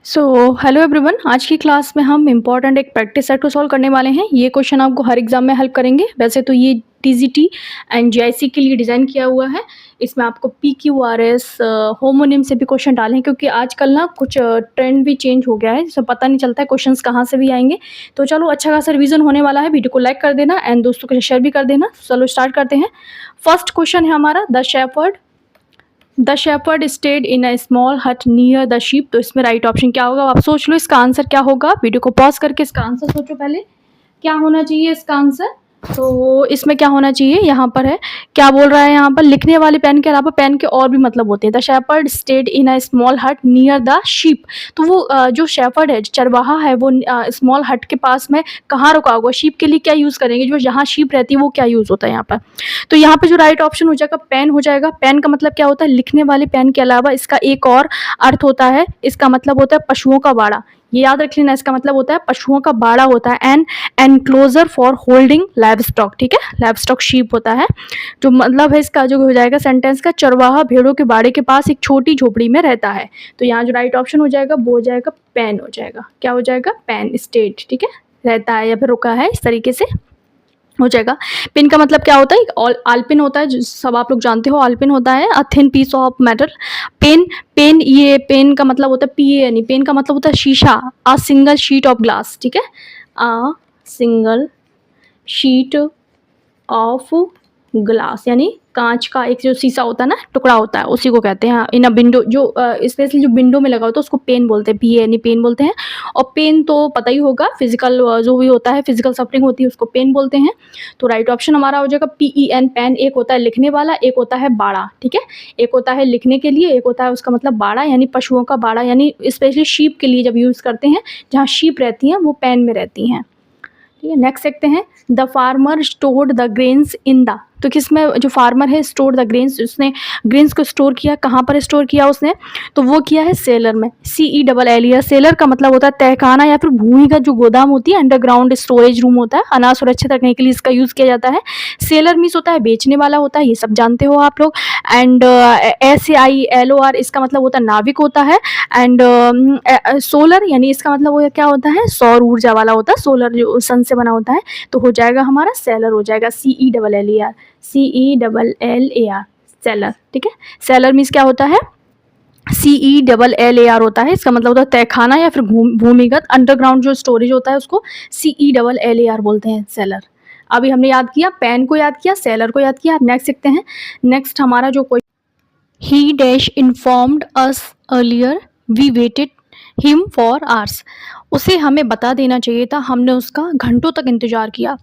So hello everyone, आज की class में हम इम्पॉर्टेंट एक प्रैक्टिस सेट को सॉल्व करने वाले हैं। ये क्वेश्चन आपको हर एग्जाम में हेल्प करेंगे। वैसे तो ये टीजीटी एंड जीआईसी के लिए डिज़ाइन किया हुआ है। इसमें आपको पीक्यूआरएस होमोनिम से भी क्वेश्चन डालें, क्योंकि आजकल ना कुछ ट्रेंड भी चेंज हो गया है, जिससे पता नहीं चलता है क्वेश्चंस कहाँ से भी आएंगे। तो चलो, अच्छा खासा रिवीजन होने वाला है। वीडियो को लाइक कर देना एंड दोस्तों के साथ शेयर भी कर देना। चलो स्टार्ट करते हैं। फर्स्ट क्वेश्चन है हमारा, the shepherd stayed in a small hut near the sheep. तो इसमें राइट ऑप्शन क्या होगा, आप सोच लो इसका आंसर क्या होगा। वीडियो को पॉज करके इसका आंसर सोचो पहले, क्या होना चाहिए इसका आंसर। तो इसमें क्या होना चाहिए, यहाँ पर है क्या बोल रहा है, यहाँ पर लिखने वाले पेन के अलावा पेन के और भी मतलब होते हैं। The shepherd stayed in a small hut near the sheep. तो वो जो शेपर्ड है, जो चरवाहा है, वो स्मॉल हट के पास में कहाँ रुका होगा। शीप के लिए क्या यूज़ करेंगे, जो जहाँ शीप रहती है वो क्या यूज़ होता है यहाँ पर। तो यहाँ पे जो राइट ऑप्शन हो जाएगा पेन हो जाएगा। पेन का मतलब क्या होता है, लिखने वाले पेन के अलावा इसका एक और अर्थ होता है, इसका मतलब होता है पशुओं का बाड़ा। ये याद रख लेना, इसका मतलब होता है पशुओं का बाड़ा होता है। An enclosure for holding livestock, ठीक है, लाइव स्टॉक शीप होता है। जो मतलब है इसका जो हो जाएगा सेंटेंस का, चरवाहा भेड़ों के बाड़े के पास एक छोटी झोपड़ी में रहता है। तो यहाँ जो राइट ऑप्शन हो जाएगा वो हो जाएगा पेन हो जाएगा। क्या हो जाएगा, पेन स्टेट, ठीक है, रहता है या फिर रुका है, इस तरीके से हो जाएगा। पिन का मतलब क्या होता है, आलपिन होता है, जो सब आप लोग जानते हो। आलपिन होता है a thin piece of metal. Pen pen ये पेन का मतलब होता है पी यानी पेन का मतलब होता है शीशा। A single sheet of glass, ठीक है, a single sheet of glass यानी कांच का एक जो शीशा होता है ना, टुकड़ा होता है, उसी को कहते हैं। इन अ विंडो, जो स्पेशली जो विंडो में लगा होता है उसको पेन बोलते हैं, पी यानी पेन बोलते हैं। और पेन तो पता ही होगा, फिजिकल जो भी होता है, फिजिकल सफरिंग होती है, उसको पेन बोलते हैं। तो राइट ऑप्शन हमारा हो जाएगा PEN, पेन। एक होता है लिखने वाला, एक होता है बाड़ा, ठीक है। एक होता है लिखने के लिए, एक होता है उसका मतलब बाड़ा, यानी पशुओं का बाड़ा, यानी स्पेशली शीप के लिए जब यूज़ करते हैं, जहाँ शीप रहती हैं वो पेन में रहती हैं, ठीक है। नेक्स्ट देखते हैं, the farmer stored the grains in the. तो किसमें, जो फार्मर है, स्टोर द ग्रेन्स, उसने ग्रेन्स को स्टोर किया, कहाँ पर स्टोर किया उसने, तो वो किया है सेलर में। CELLER। सेलर का मतलब होता है तहखाना या फिर भूमिगत जो गोदाम होती है, अंडरग्राउंड स्टोरेज रूम होता है, अनाज सुरक्षित रखने के लिए इसका यूज़ किया जाता है। सेलर मीन्स होता है बेचने वाला होता है, ये सब जानते हो आप लोग। एंड SAILOR, इसका मतलब होता है नाविक होता है। एंड सोलर यानी इसका मतलब वो क्या होता है, सौर ऊर्जा वाला होता है, सोलर जो सन से बना होता है। तो हो जाएगा हमारा सेलर हो जाएगा, CELLER सेलर, ठीक है। सेलर मीन्स क्या होता है, CELLER होता है, इसका मतलब होता है तहखाना या फिर भूमिगत अंडरग्राउंड जो स्टोरेज होता है, उसको CELLER बोलते हैं, सेलर। अभी हमने याद किया, पेन को याद किया, सेलर को याद किया। अब नेक्स्ट देखते हैं। नेक्स्ट हमारा जो He dash informed us earlier, we waited him for hours। उसे हमें बता देना चाहिए था, हमने उसका घंटों तक इंतज़ार किया।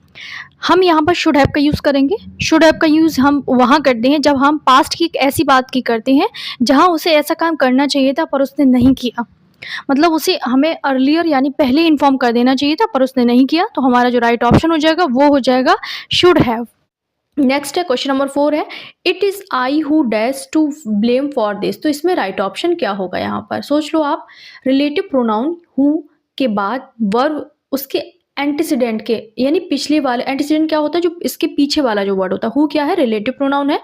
हम यहाँ पर शुड हैव का यूज़ करेंगे। शुड हैव का यूज़ हम वहाँ करते हैं जब हम पास्ट की एक ऐसी बात की करते हैं जहाँ उसे ऐसा काम करना चाहिए था पर उसने नहीं किया। मतलब उसे हमें अर्लियर यानी पहले इन्फॉर्म कर देना चाहिए था पर उसने नहीं किया। तो हमारा जो राइट ऑप्शन हो जाएगा वो हो जाएगा शुड हैव। नेक्स्ट है क्वेश्चन नंबर 4 है, it is I who dash to blame for this. तो इसमें राइट ऑप्शन क्या होगा, यहाँ पर सोच लो आप। रिलेटिव प्रोनाउन हु के बाद वर्ब उसके एंटीसीडेंट के, यानी पिछले वाले, एंटीसीडेंट क्या होता है, जो इसके पीछे वाला जो वर्ड होता है। हु क्या है, रिलेटिव प्रोनाउन है,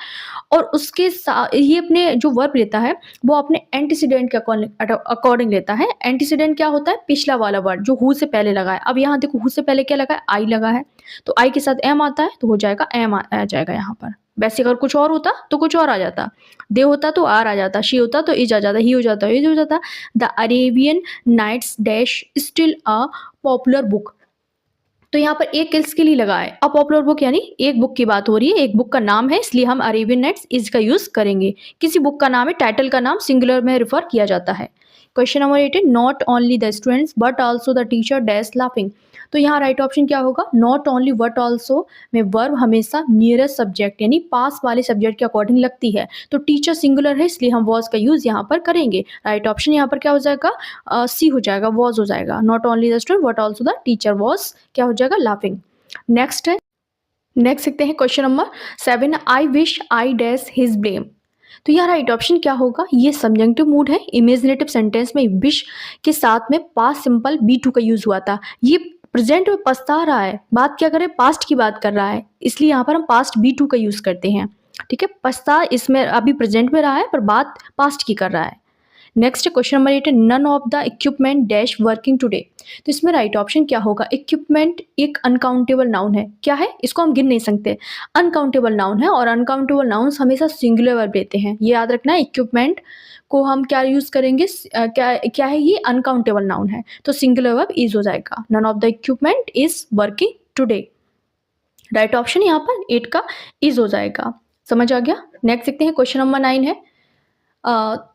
और उसके साथ ये अपने जो वर्ब लेता है वो अपने एंटीसीडेंट के अकॉर्डिंग लेता है। एंटीसीडेंट क्या होता है, पिछला वाला वर्ड जो हु से पहले लगा है। अब यहाँ देखो, हु से पहले क्या लगा है, आई लगा है, तो आई के साथ एम आता है, तो हो जाएगा एम आ जाएगा यहाँ पर। वैसे अगर कुछ और होता तो कुछ और आ जाता, दे होता तो आर आ जाता, शी होता तो इज आ जाता, ही हो जाता इज हो जाता। The Arabian Nights dash still a popular book. तो यहाँ पर एक किसके लिए लगा है, अ पॉपुलर बुक, यानी एक बुक की बात हो रही है, एक बुक का नाम है, इसलिए हम अरेबियन नाइट्स इज का यूज करेंगे। किसी बुक का नाम है, टाइटल का नाम सिंगुलर में रेफर किया जाता है। क्वेश्चन नंबर 8 है, not only the students but also the teacher dash laughing. तो यहाँ राइट ऑप्शन क्या होगा, नॉट ओनली बट ऑल्सो में वर्ब हमेशा नियरेस्ट सब्जेक्ट यानी पास वाले सब्जेक्ट के अकॉर्डिंग लगती है। तो टीचर सिंगुलर है, इसलिए हम वॉज का यूज यहाँ पर करेंगे। राइट ऑप्शन यहाँ पर क्या हो जाएगा, सी हो जाएगा, वॉज हो जाएगा। Not only the student but also the teacher was क्या हो जाएगा, लाफिंग। नेक्स्ट है, नेक्स्ट देखते हैं question number 7, I wish I dash his blame. तो यहाँ राइट ऑप्शन क्या होगा, ये सबजंक्टिव मूड है। इमेजिनेटिव सेंटेंस में विश के साथ में पास्ट सिंपल B2 का यूज हुआ था। ये प्रेजेंट में पछता रहा है, बात क्या करें, पास्ट की बात कर रहा है, इसलिए यहाँ पर हम पास्ट B2 का यूज करते हैं, ठीक है। पछता इसमें अभी प्रेजेंट में रहा है पर बात पास्ट की कर रहा है। नेक्स्ट क्वेश्चन नंबर 8 है none of the equipment dash working today. तो इसमें राइट ऑप्शन क्या होगा? इक्विपमेंट एक अनकाउंटेबल नाउन है। क्या है? इसको हम गिन नहीं सकते, अनकाउंटेबल नाउन है और अनकाउंटेबल नाउन्स हमेशा सिंगुलर वर्ब लेते हैं, ये याद रखना है। इक्विपमेंट को हम क्या यूज करेंगे? क्या क्या है ये? अनकाउंटेबल नाउन है, तो सिंगुलर वर्ब इज हो जाएगा। None of the equipment is working today. Right option यहाँ पर 8 का इज हो जाएगा। समझ आ गया? नेक्स्ट देखते हैं क्वेश्चन नंबर 9 है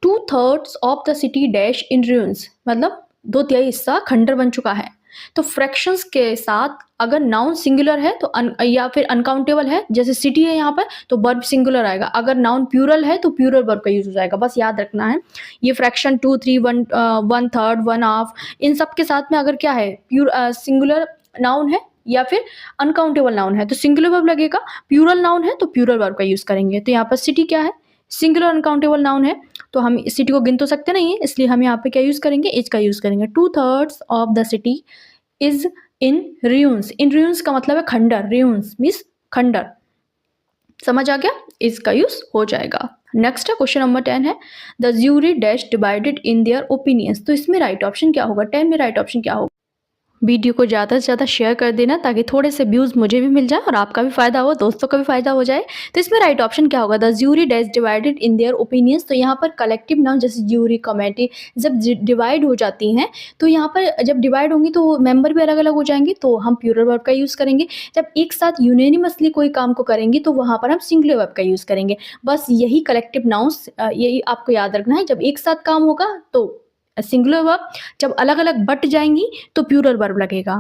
2/3 of the city dash in ruins, मतलब 2/3 हिस्सा खंडर बन चुका है। तो फ्रैक्शंस के साथ अगर नाउन सिंगुलर है तो या फिर अनकाउंटेबल है, जैसे सिटी है यहाँ पर, तो वर्ब सिंगुलर आएगा। अगर नाउन प्यूरल है तो प्यूरल वर्ब का यूज हो जाएगा, बस याद रखना है। ये फ्रैक्शन 2, 3, 1, 1/3, 1/2 इन सब के साथ में अगर क्या है, सिंगुलर नाउन है या फिर अनकाउंटेबल नाउन है तो सिंगुलर वर्ब लगेगा। प्यूरल नाउन है तो प्यूरल वर्ब का यूज करेंगे। तो यहाँ पर सिटी क्या है? सिंगुलर अनकाउंटेबल नाउन है, तो हम सिटी को गिन तो सकते नहीं है, इसलिए हम यहाँ पे क्या यूज करेंगे? इज का यूज करेंगे। 2/3 of the city is in ruins। In ruins का मतलब है खंडर, ruins मीन्स खंडर। समझ आ गया? इसका यूज हो जाएगा। नेक्स्ट है क्वेश्चन नंबर 10 है the jury dash divided in their opinions. तो इसमें राइट ऑप्शन क्या होगा? 10 में राइट ऑप्शन क्या होगा? वीडियो को ज़्यादा से ज़्यादा शेयर कर देना ताकि थोड़े से व्यूज़ मुझे भी मिल जाए और आपका भी फ़ायदा हो, दोस्तों का भी फ़ायदा हो जाए। तो इसमें राइट ऑप्शन क्या होगा? The jury dash divided in their opinions. तो यहाँ पर कलेक्टिव नाउन जैसे ज्यूरी, कमेटी जब डिवाइड हो जाती हैं तो यहाँ पर जब डिवाइड होंगी तो मेंबर भी अलग अलग हो जाएंगे, तो हम प्लूरल वर्ब का यूज़ करेंगे। जब एक साथ यूनेनिमसली कोई काम को करेंगे तो वहाँ पर हम सिंगुलर वर्ब का यूज़ करेंगे। बस यही कलेक्टिव नाउन्स, यही आपको याद रखना है। जब एक साथ काम होगा तो सिंगुलर वर्ब, जब अलग अलग बट जाएंगी तो प्लूरल वर्ब लगेगा।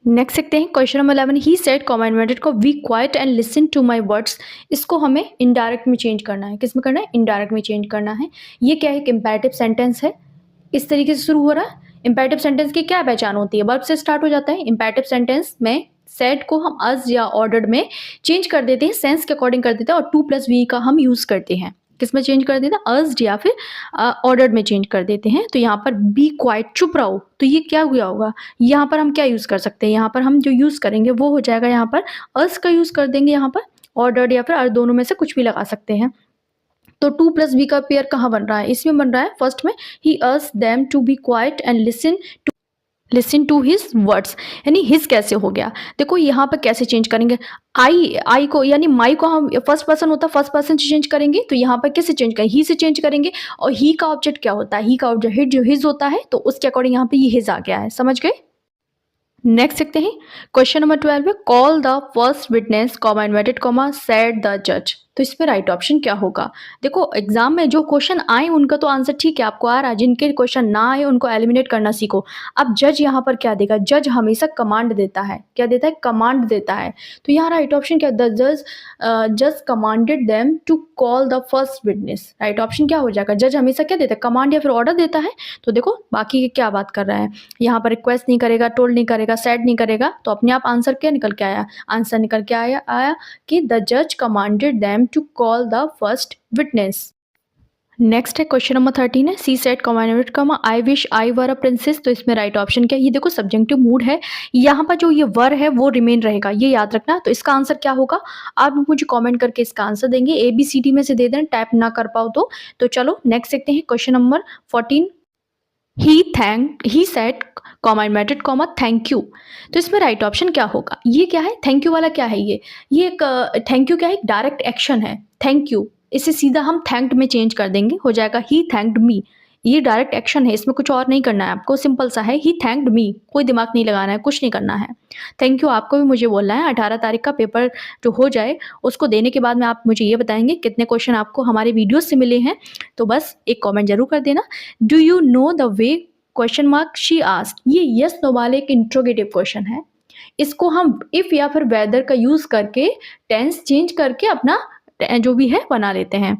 नेक्स्ट देखते हैं question number 11 he said comma inverted को be quiet and listen to my words. इसको हमें इनडायरेक्ट में चेंज करना है। किस में करना है? इनडायरेक्ट में चेंज करना है। ये क्या है? एक इम्पेरेटिव सेंटेंस है, इस तरीके से शुरू हो रहा है। इम्पेरेटिव सेंटेंस की क्या पहचान होती है? वर्ब से स्टार्ट हो जाता है। इम्पेरेटिव सेंटेंस में सेड को हम अज या ऑर्डर्ड में चेंज कर देते हैं, सेंस के अकॉर्डिंग कर देते हैं और 2+V का हम यूज करते हैं। किस में चेंज कर देते हैं? अज्ड या फिर ऑर्डर्ड में चेंज कर देते हैं। तो यहाँ पर बी क्वाइट, चुप रहो, तो ये क्या हुआ होगा? यहाँ पर हम क्या यूज़ कर सकते हैं? यहाँ पर हम जो यूज़ करेंगे वो हो जाएगा, यहाँ पर अज का यूज़ कर देंगे, यहाँ पर ऑर्डर्ड या फिर दोनों में से कुछ भी लगा सकते हैं। तो 2+V का पेयर कहाँ बन रहा है? इसमें बन रहा है फर्स्ट में ही asked them to be quiet and listen to his words, यानी हिज कैसे हो गया? देखो यहाँ पर कैसे चेंज करेंगे? आई को यानी माई को हम फर्स्ट पर्सन होता है, फर्स्ट पर्सन से चेंज करेंगे, तो यहाँ पर कैसे चेंज करेंगे? ही से चेंज करेंगे। और ही का ऑब्जेक्ट क्या होता है? ही का ऑब्जेक्ट हिज, जो हिज होता है, तो उसके अकॉर्डिंग यहाँ पे ये हिज आ गया है। समझ गए? नेक्स्ट देखते हैं क्वेश्चन नंबर 12 है call the first witness comma inverted comma said the जज। तो इस पे राइट ऑप्शन क्या होगा? देखो एग्जाम में जो क्वेश्चन आए उनका तो आंसर ठीक है आपको आ रहा है, जिनके क्वेश्चन ना आए उनको एलिमिनेट करना सीखो। अब जज यहाँ पर क्या देगा? जज हमेशा कमांड देता है। क्या देता है? कमांड देता है। तो यहाँ राइट ऑप्शन क्या? द जज commanded them to call the first witness. Right option क्या हो जाएगा? जज हमेशा क्या देता है? कमांड या फिर ऑर्डर देता है। तो देखो बाकी की क्या बात कर रहा है, यहाँ पर रिक्वेस्ट नहीं करेगा, टोल्ड नहीं करेगा, सेड नहीं करेगा, तो अपने आप आंसर क्या निकल के आया? आंसर निकल के आया कि द जज commanded them to call the first witness. Next है क्वेश्चन नंबर 13 है she said comma I wish I were a princess. तो इसमें राइट ऑप्शन क्या है? ये देखो सब्जेक्टिव मूड है, यहाँ पर जो ये वर है वो रिमेन रहेगा, ये याद रखना। तो इसका आंसर क्या होगा? आप मुझे कमेंट करके इसका आंसर देंगे, ABCD में से दे देना, टाइप ना कर पाओ तो चलो नेक्स्ट देखते हैं question number 14 he said comma inverted comma thank you. तो इसमें राइट ऑप्शन क्या होगा? ये क्या है? थैंक यू वाला क्या है? ये एक थैंक यू क्या है? एक डायरेक्ट एक्शन है थैंक यू, इसे सीधा हम थैंक्ड में चेंज कर देंगे, हो जाएगा ही थैंक्ड मी। ये डायरेक्ट एक्शन है, इसमें कुछ और नहीं करना है आपको, सिंपल सा है ही थैंक्ड मी, कोई दिमाग नहीं लगाना है, कुछ नहीं करना है। थैंक यू आपको भी मुझे बोलना है। 18 तारीख का पेपर जो हो जाए उसको देने के बाद में आप मुझे ये बताएंगे कितने क्वेश्चन आपको हमारे वीडियो से मिले हैं। तो बस एक कॉमेंट जरूर कर देना। Do you know the way question mark she asked. ये यस नो वाले एक इंट्रोगेटिव क्वेश्चन है, इसको हम इफ या फिर वेदर का यूज करके टेंस चेंज करके अपना जो भी है बना लेते हैं।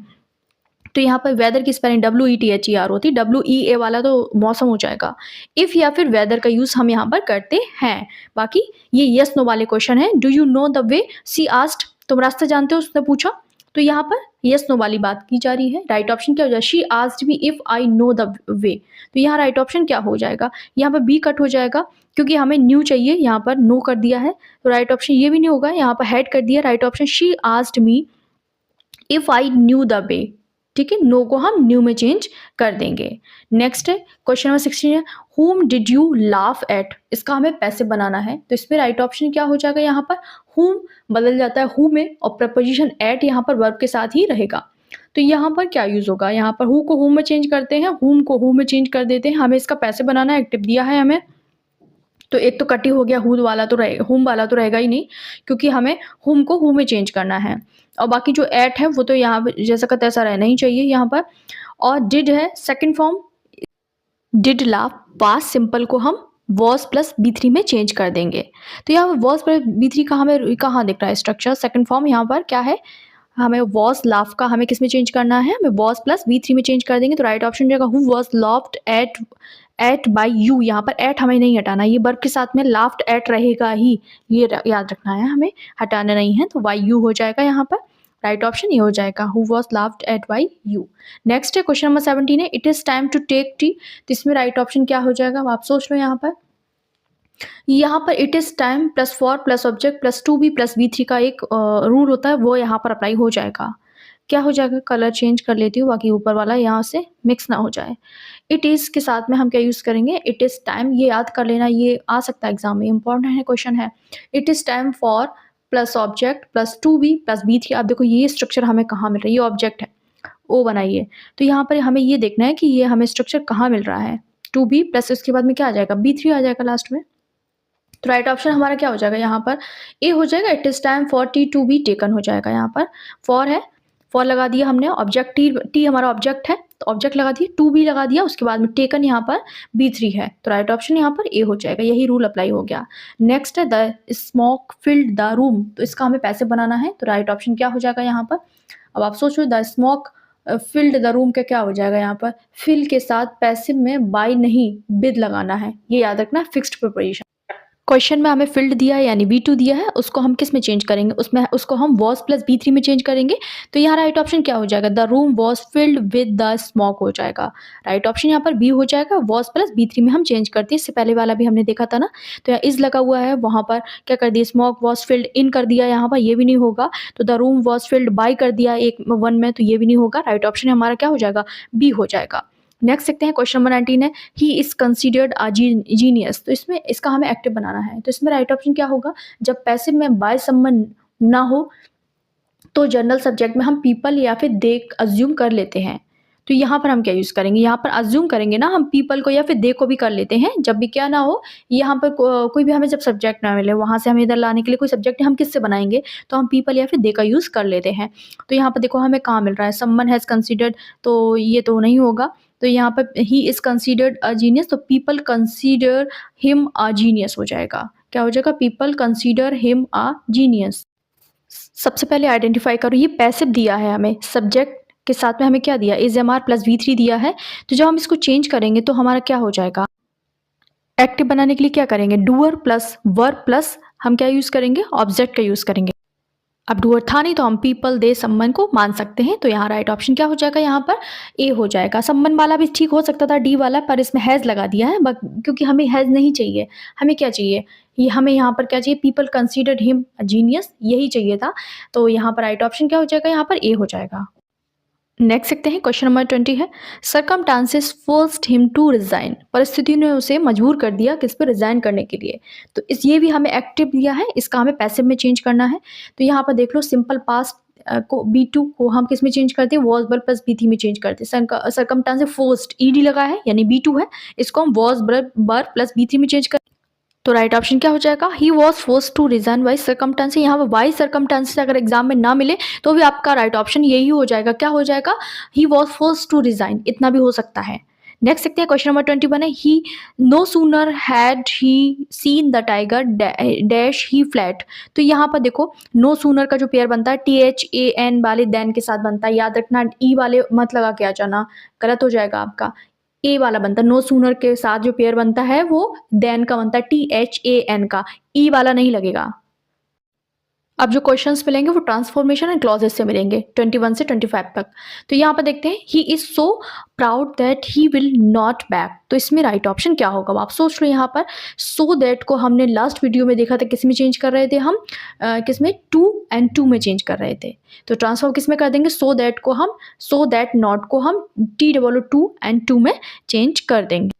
तो यहाँ पर वेदर की स्पेलिंग WETHER होती है, WEA वाला तो मौसम हो जाएगा। इफ या फिर वेदर का यूज हम यहाँ पर करते हैं। बाकी ये यस नो वाले क्वेश्चन है। Do you know the way she asked, तुम रास्ता जानते हो उसने पूछा, तो यहाँ पर यस नो वाली बात की जा रही है। राइट ऑप्शन क्या हो जाएगा? She asked me if I know the way. तो यहाँ राइट ऑप्शन क्या हो जाएगा? यहाँ पर बी कट हो जाएगा क्योंकि हमें न्यू चाहिए, यहाँ पर नो कर दिया है, तो राइट ऑप्शन ये भी नहीं होगा। यहाँ पर हेड कर दिया, right option she asked me if I knew the way. ठीक है, नो को हम न्यू में चेंज कर देंगे। नेक्स्ट है क्वेश्चन नंबर 16 है, whom did you laugh at, इसका हमें पैसिव बनाना है, तो इसमें राइट ऑप्शन क्या हो जाएगा, यहाँ पर whom बदल जाता है who में और प्रपोजिशन at यहाँ पर वर्ब के साथ ही रहेगा। तो यहाँ पर क्या यूज होगा, यहाँ पर who को whom में चेंज करते हैं, whom को who में चेंज कर देते हैं, हमें इसका पैसिव बनाना है, एक्टिव दिया है हमें, तो एक तो कटी हो गया, who वाला तो रहे, whom वाला तो रहेगा ही नहीं, क्योंकि हमें whom को who में चेंज करना है, और बाकी जो at है वो तो यहाँ पर जैसा का तैसा रहना ही चाहिए यहाँ पर। और did है second form, did laugh, past simple को हम वॉज प्लस बी3 में चेंज कर देंगे। तो यहाँ पर वॉज प्लस बी3 का हमें कहाँ दिख रहा है स्ट्रक्चर, सेकंड फॉर्म यहाँ पर क्या है, हमें वॉज लाफ का हमें किस में चेंज करना है, हमें वॉज प्लस बी3 में चेंज कर देंगे, तो राइट ऑप्शन जाएगा who was laughed at by you. यहाँ पर एट हमें नहीं हटाना, ये वर्ब के साथ में लाफ्ड एट रहेगा ही, ये याद रखना है, हमें हटाना नहीं है, तो बाय यू हो जाएगा यहाँ पर, राइट ऑप्शन ये हो जाएगा who was laughed at by you. Next है क्वेश्चन नंबर 17 है, it is time to take tea, तो इसमें राइट ऑप्शन क्या हो जाएगा, आप सोच लो यहाँ पर it is time plus for plus object plus to be plus बी3 का एक रूल होता है, वो यहाँ पर अप्लाई हो जाएगा। क्या हो जाएगा, कलर चेंज कर लेती हूँ बाकी ऊपर वाला यहाँ से मिक्स ना हो जाए। इट इज़ के साथ में हम क्या यूज़ करेंगे, इट इज़ टाइम, ये याद कर लेना, ये आ सकता है एग्जाम में, इंपॉर्टेंट है क्वेश्चन है। It is time for plus object plus to be plus बी3, आप देखो ये स्ट्रक्चर हमें कहाँ मिल रहा है, ये ऑब्जेक्ट है, ओ बनाइए, तो यहाँ पर हमें ये देखना है कि ये हमें स्ट्रक्चर कहाँ मिल रहा है, टू बी प्लस इसके बाद में क्या आ जाएगा, बी3 आ जाएगा लास्ट में। तो राइट ऑप्शन हमारा क्या हो जाएगा, यहाँ पर ए हो जाएगा, it is time for tea to be taken हो जाएगा, यहाँ पर फॉर है, फॉर लगा दिया हमने, ऑब्जेक्ट टी हमारा ऑब्जेक्ट है, तो ऑब्जेक्ट लगा दिया, टू बी लगा दिया, उसके बाद में टेकन यहाँ पर बी3 है, तो राइट ऑप्शन यहाँ पर ए हो जाएगा, यही रूल अप्लाई हो गया। नेक्स्ट है the smoke filled the room, तो इसका हमें पैसे बनाना है, तो राइट ऑप्शन क्या हो जाएगा यहाँ पर, अब आप सोचो the smoke filled the room का क्या हो जाएगा, यहाँ पर फिल के साथ पैसिव में बाय नहीं विद लगाना है, ये याद रखना, फिक्स्ड प्रिपरेशन। क्वेश्चन में हमें फिल्ड दिया है यानी बी2 दिया है, उसको हम किस में चेंज करेंगे, उसमें उसको हम वॉज प्लस बी3 में चेंज करेंगे, तो यहाँ राइट ऑप्शन क्या हो जाएगा, the room was filled with the smoke हो जाएगा, राइट ऑप्शन यहाँ पर बी हो जाएगा, वॉज प्लस बी3 में हम चेंज करते हैं, इससे पहले वाला भी हमने देखा था ना, तो यहाँ इज लगा हुआ है, वहाँ पर क्या कर दिया, स्मोक वॉज फिल्ड इन कर दिया, यहाँ पर ये भी नहीं होगा, तो the room was filled by कर दिया एक वन में, तो ये भी नहीं होगा, राइट ऑप्शन हमारा क्या हो जाएगा, बी हो जाएगा। नेक्स्ट देखते हैं क्वेश्चन नंबर 19 है, he is considered a genius, तो इसमें इसका हमें एक्टिव बनाना है, तो इसमें राइट ऑप्शन क्या होगा, जब पैसिव में बाय समवन ना हो तो जनरल सब्जेक्ट में हम पीपल या फिर दे अज्यूम कर लेते हैं, तो यहाँ पर हम क्या यूज़ करेंगे, यहाँ पर अज्यूम करेंगे ना हम पीपल को या फिर दे को भी कर लेते हैं, जब भी क्या ना हो, यहाँ पर कोई भी हमें जब सब्जेक्ट ना मिले, वहाँ से हमें इधर लाने के लिए कोई सब्जेक्ट हम किससे बनाएंगे, तो हम पीपल या फिर दे का यूज़ कर लेते हैं। तो यहाँ पर देखो हमें कहाँ मिल रहा है, समवन हैज़ कंसीडर्ड, तो ये तो नहीं होगा, तो यहाँ पर he is considered a genius, तो people consider him a genius हो जाएगा, क्या हो जाएगा, people consider him a genius. सबसे पहले आइडेंटिफाई करो, ये पैसिव दिया है हमें, सब्जेक्ट के साथ में हमें क्या दिया, इज एम आर प्लस बी3 दिया है, तो जब हम इसको चेंज करेंगे तो हमारा क्या हो जाएगा, एक्टिव बनाने के लिए क्या करेंगे, डूअर प्लस वर्ब प्लस हम क्या यूज़ करेंगे, ऑब्जेक्ट का यूज़ करेंगे। अब डूअर था नहीं तो हम पीपल दे सम्मन को मान सकते हैं, तो यहाँ राइट ऑप्शन क्या हो जाएगा, यहाँ पर ए हो जाएगा। सम्मन वाला भी ठीक हो सकता था, डी वाला, पर इसमें हैज़ लगा दिया है, क्योंकि हमें हैज़ नहीं चाहिए, हमें क्या चाहिए, ये हमें यहाँ पर क्या चाहिए, पीपल कंसीडर्ड हिम जीनियस, यही चाहिए था, तो यहाँ पर राइट ऑप्शन क्या हो जाएगा, यहाँ पर ए हो जाएगा। नेक्स्ट देखते हैं क्वेश्चन नंबर 20 है, circumstances forced him to resign, परिस्थिति ने उसे मजबूर कर दिया किस पे, रिजाइन करने के लिए, तो इस ये भी हमें एक्टिव दिया है, इसका हमें पैसिव में चेंज करना है, तो यहाँ पर देख लो सिंपल पास्ट को बी2 को हम किस में चेंज करते हैं, वॉज बर प्लस बी3 में चेंज करते हैं, सरकमस्टांसेस फोर्स्ड ईडी लगा है यानी बी2 है, इसको हम वॉज बर प्लस बी3 में चेंज करते हैं, तो राइट ऑप्शन क्या हो जाएगा, he was force to resign by circumstances, यहाँ पर बाई सर्कमस्टांसेस अगर एग्जाम में ना मिले तो भी आपका राइट ऑप्शन यही हो जाएगा, क्या हो जाएगा, he was force to resign, इतना भी हो सकता है। नेक्स्ट देखते हैं क्वेश्चन नंबर 21 है, he no sooner had he seen the tiger dash he fled, तो यहाँ पर देखो नो सूनर का जो पेयर बनता है THAN वाले देन के साथ बनता है, याद रखना, ई वाले मत लगा के आ जाना, गलत हो जाएगा आपका, ए वाला बनता है, नो सूनर के साथ जो पेयर बनता है वो देन का बनता है, THAN का, ई वाला नहीं लगेगा। अब जो क्वेश्चंस मिलेंगे वो ट्रांसफॉर्मेशन एंड क्लॉजेस से मिलेंगे 21 से 25 तक। तो यहाँ पर देखते हैं he is so proud that he will not back. तो इसमें राइट ऑप्शन क्या होगा, आप सोच लो। यहाँ पर सो दैट को हमने लास्ट वीडियो में देखा था, किस में चेंज कर रहे थे हम, किस में, टू एंड टू में चेंज कर रहे थे। तो ट्रांसफॉर्म किस में कर देंगे, सो दैट को हम, सो दैट नॉट को हम TOO एंड टू में चेंज कर देंगे।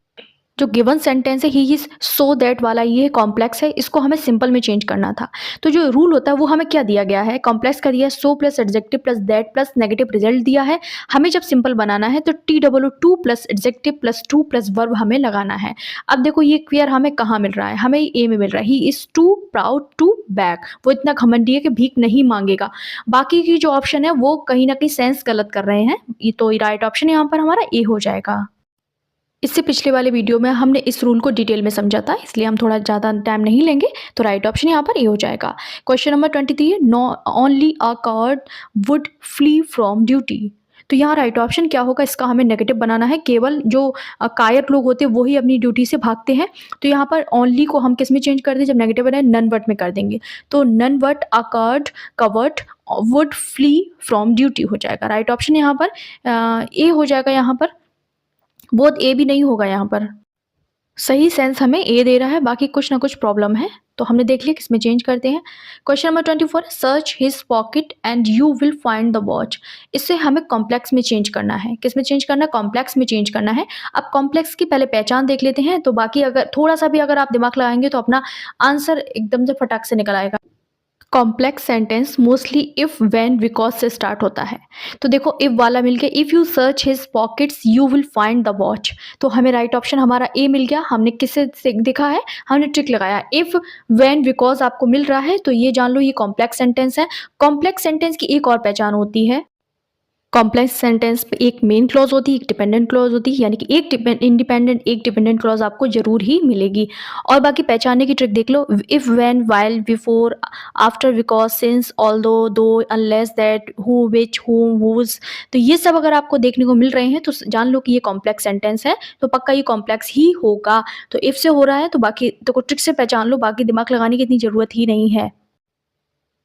जो गिवन सेंटेंस है ही इज सो दैट वाला, ये कॉम्प्लेक्स है, इसको हमें सिंपल में चेंज करना था। तो जो रूल होता है वो हमें क्या दिया गया है, कॉम्प्लेक्स का दिया है, so plus adjective plus that plus negative result दिया है। हमें जब सिंपल बनाना है तो TOO plus adjective plus two plus verb हमें लगाना है। अब देखो ये क्लियर हमें कहाँ मिल रहा है, हमें ए में मिल रहा है, he is too proud to beg. वो इतना घमंडी है कि भीख नहीं मांगेगा। बाकी की जो ऑप्शन है वो कहीं ना कहीं सेंस गलत कर रहे हैं, ये तो राइट ऑप्शन यहाँ पर हमारा ए हो जाएगा। इससे पिछले वाले वीडियो में हमने इस रूल को डिटेल में समझा था, इसलिए हम थोड़ा ज़्यादा टाइम नहीं लेंगे। तो राइट ऑप्शन यहाँ पर ए हो जाएगा। क्वेश्चन नंबर 23 है, no only a coward would flee from duty. तो यहाँ राइट ऑप्शन क्या होगा, इसका हमें नेगेटिव बनाना है। केवल जो कायर लोग होते हैं वही अपनी ड्यूटी से भागते हैं। तो यहाँ पर ओनली को हम किस में चेंज कर दें, जब नेगेटिव बनाए नन वर्ड में कर देंगे। तो none word accord coward would flee from duty हो जाएगा। राइट ऑप्शन यहाँ पर ए हो जाएगा। यहाँ पर बोथ ए भी नहीं होगा, यहाँ पर सही सेंस हमें ए दे रहा है, बाकी कुछ ना कुछ प्रॉब्लम है। तो हमने देख लिया, किसमें चेंज करते हैं। Question number 24, search his pocket and you will find the watch. इससे हमें कॉम्प्लेक्स में चेंज करना है, किसमें चेंज करना है, कॉम्प्लेक्स में चेंज करना है। अब कॉम्प्लेक्स की पहले पहचान देख लेते हैं, तो बाकी अगर थोड़ा सा भी अगर आप दिमाग लगाएंगे तो अपना आंसर एकदम से फटाक से निकल आएगा। Complex sentence mostly if when because से स्टार्ट होता है। तो देखो इफ वाला मिल गया, if you search his pockets you will find the watch. तो हमें राइट ऑप्शन हमारा ए मिल गया। हमने किससे देखा है, हमने ट्रिक लगाया। इफ व्हेन बिकॉज आपको मिल रहा है तो ये जान लो ये कॉम्प्लेक्स सेंटेंस है। कॉम्प्लेक्स सेंटेंस की एक और पहचान होती है, कॉम्प्लेक्स सेंटेंस पे एक मेन क्लॉज होती है, एक डिपेंडेंट क्लॉज होती है, यानी कि एक इंडिपेंडेंट एक डिपेंडेंट क्लॉज आपको जरूर ही मिलेगी। और बाकी पहचानने की ट्रिक देख लो, if when while before after because since although though unless that who which whom whose. तो ये सब अगर आपको देखने को मिल रहे हैं तो जान लो कि ये कॉम्प्लेक्स सेंटेंस है, तो पक्का ये कॉम्प्लेक्स ही होगा। तो इफ से हो रहा है तो बाकी तो ट्रिक से पहचान लो, बाकी दिमाग लगाने की इतनी जरूरत ही नहीं है।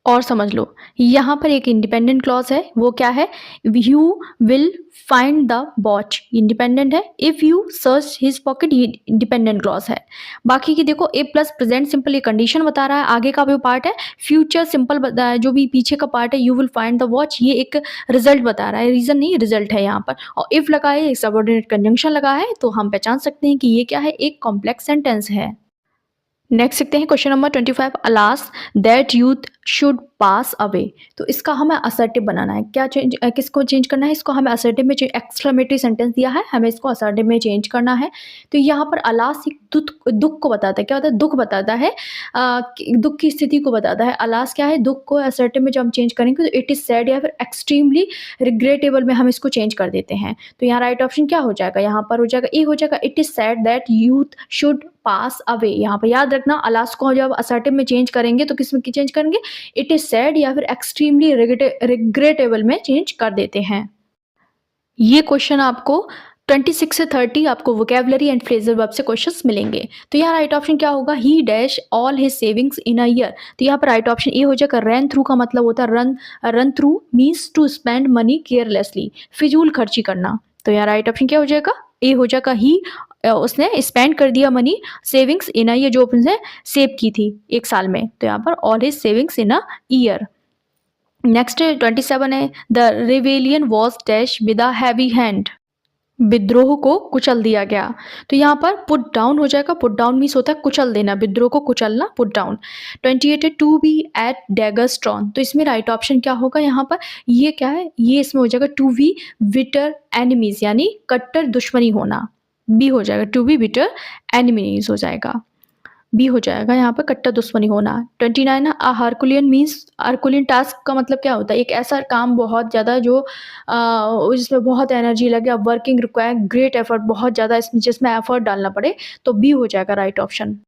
और समझ लो यहाँ पर एक इंडिपेंडेंट क्लॉज है, वो क्या है, you will find the watch independent है, if you search his pocket ये इंडिपेंडेंट क्लॉज है। बाकी की देखो ए प्लस प्रेजेंट सिंपल ये कंडीशन बता रहा है, आगे का जो पार्ट है फ्यूचर सिंपल जो भी पीछे का पार्ट है you will find the watch ये एक रिजल्ट बता रहा है, रीजन नहीं रिजल्ट है यहाँ पर। और इफ लगा है, एक सबऑर्डिनेट कंजंक्शन लगा है, तो हम पहचान सकते हैं कि ये क्या है, एक कॉम्प्लेक्स सेंटेंस है। नेक्स्ट देखते हैं question number 25, alas that youth should pass away. तो इसका हमें असर्टिव बनाना है, क्या चेंज, किसको चेंज करना है, इसको हमें असर्टिव में एक्सक्लेमेटरी सेंटेंस दिया है, हमें इसको असर्टिव में चेंज करना है। तो यहाँ पर अलास एक दुख को बताता है, क्या होता है, दुख बताता है, दुख की स्थिति को बताता है। अलास क्या है, दुख को। असर्टिव में जब हम चेंज करेंगे तो इट इज सैड या फिर एक्सट्रीमली रिग्रेटेबल में हम इसको चेंज कर देते हैं। तो यहाँ राइट ऑप्शन क्या हो जाएगा, यहाँ पर हो जाएगा ए हो जाएगा, it is sad that youth should pass away. यहाँ पर याद रखना अलास को जब असर्टिव में चेंज करेंगे तो किस में चेंज करेंगे, इट इज सैड या फिर एक्सट्रीमली रिग्रेटेबल में चेंज कर देते हैं। ये क्वेश्चन आपको 26 से 30 आपको वोकेबलरी एंड फ्रेजल वर्ब से क्वेश्चंस मिलेंगे। तो यहाँ राइट ऑप्शन क्या होगा, ही dash all his savings in a year. तो यहाँ पर राइट ऑप्शन ए हो जाएगा। रन थ्रू का मतलब होता है run through means to spend money carelessly, फिजूल खर्ची करना। तो यहाँ राइट ऑप्शन क्या हो जाएगा, ए हो जाएगा। ही उसने स्पेंड कर दिया मनी सेविंग्स इन अ, ये जो उसने सेव की थी एक साल में, तो यहाँ पर all his savings in a year. Next 27 है, the rebellion was dash with a heavy hand. विद्रोह को कुचल दिया गया। तो यहाँ पर पुट डाउन हो जाएगा, पुट डाउन मीन्स होता है कुचल देना, विद्रोह को कुचलना, पुट डाउन। 28 है, टू बी एट डैगर स्ट्रॉन। तो इसमें राइट ऑप्शन क्या होगा, यहाँ पर ये क्या है, ये इसमें हो जाएगा टू बी बिटर एनिमीज, यानी कट्टर दुश्मनी होना, बी हो जाएगा, टू बी बिटर एनिमीज हो जाएगा, बी हो जाएगा यहाँ पर कट्टर दुश्मनी होना। 29 है, अ हरकुलियन मीन्स, हरकुलियन टास्क का मतलब क्या होता है, एक ऐसा काम बहुत ज़्यादा जो जिसमें बहुत एनर्जी लगे, वर्किंग रिक्वायर ग्रेट एफर्ट, बहुत ज़्यादा इसमें जिसमें एफर्ट डालना पड़े, तो बी हो जाएगा राइट ऑप्शन।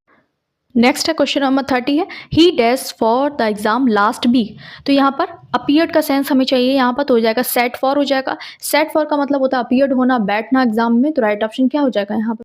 नेक्स्ट है क्वेश्चन नंबर 30 है, he dash for the exam last week. तो यहाँ पर अपीयर्ड का सेंस हमें चाहिए, यहाँ पर तो हो जाएगा सेट फॉर हो जाएगा। सेट फॉर का मतलब होता है अपीयर्ड होना, बैठना एग्जाम में, तो राइट ऑप्शन क्या हो जाएगा यहाँ पर